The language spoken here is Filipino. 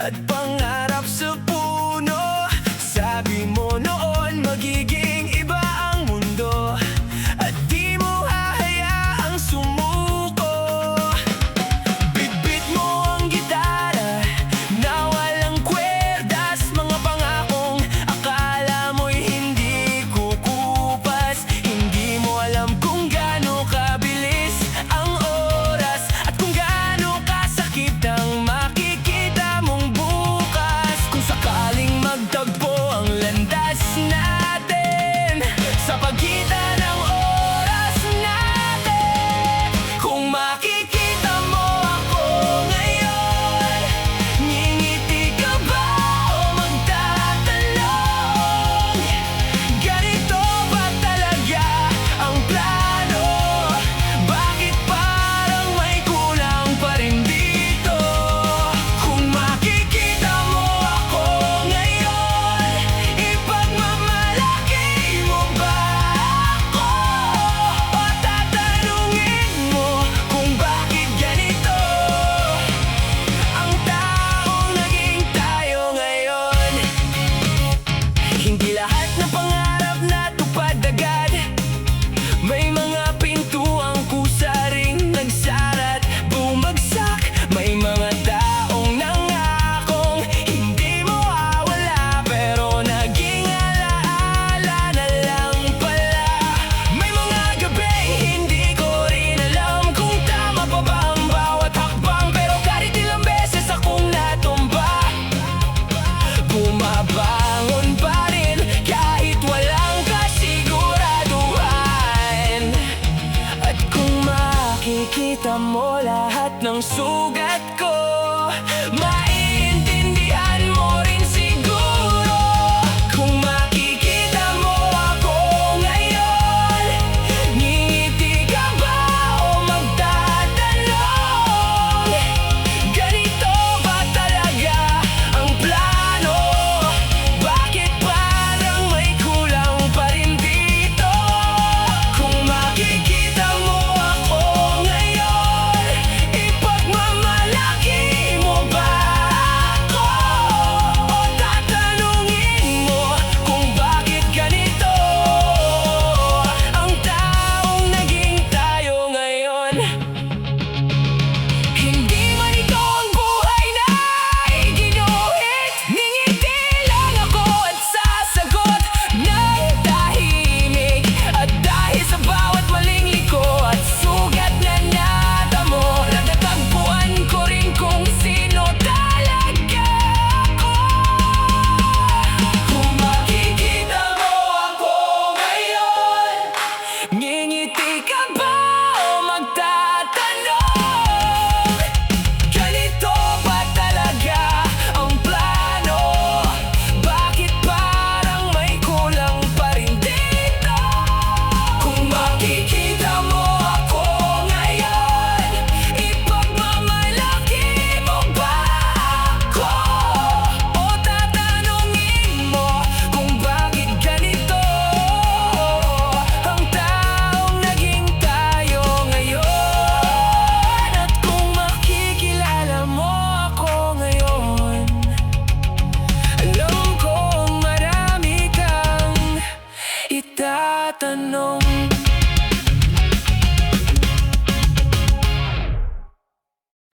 at pangarap sa puno. Sabi mo noon magiging iba ang mundo, at di mo hahayaang sumuko. Bitbit mo ang gitara na walang kwerdas, mga pangakong akala mo'y hindi kukupas. Hindi mo alam kung gaano kabilis ang oras, at kung gaano kasakit ang makikita mong bukas. Kung sakaling magtagpo ang landas natin sa pagitan ng oras natin, kung makikita mo ako ngayon, ngingiti ka ba o magtatanong? Ganito ba talaga ang plano? Bakit parang may kulang pa rin dito? Kung makikita mo ako ngayon, ipagmamalaki mo ba ako? O tatanungin mo kung bakit ganito ang taong naging tayo ngayon? Hindi lahat ng pangarap natupad agad. May mga pintuang kusa ring nagsarat, bumagsak. May mga taong nangakong hindi mawawala, pero naging alaala na lang pala. May mga gabing hindi ko rin alam kung tama pa ba ang bawat hakbang, pero kahit ilang beses akong natumba, bumabangon pa rin kahit walang kasiguraduhan. At kung makikita mo lahat ng sugat ko, maiintindihan mo rin siguro. Kung makikita mo ako ngayon, ngingiti ka ba o magtatanong? Ganito ba talaga ang plano? Bakit parang may kulang pa rin dito? Kung makikita mo ako ngayon, ipagmamalaki mo ba ako? O tatanungin mo kung bakit ganito ang taong naging tayo ngayon? Hindi man ito ang buhay na iginuhit, ngingiti lang ako at sasagot ng tahimik. At dahil sa bawat maling liko at sugat na natamo, natatagpuan ko rin kung sino talaga ako. Kung makikita mo ako ngayon, ngingiti ka ba o magtatanong? Ganito ba talaga ang plano? Bakit parang may kulang pa rin dito? Kung makikita mo ako ngayon, ipagmamalaki mo ba ako? O tatanungin mo kung bakit ganito ang taong naging tayo ngayon? At kung makikilala mo ako ngayon, alam kong marami kang itatanong.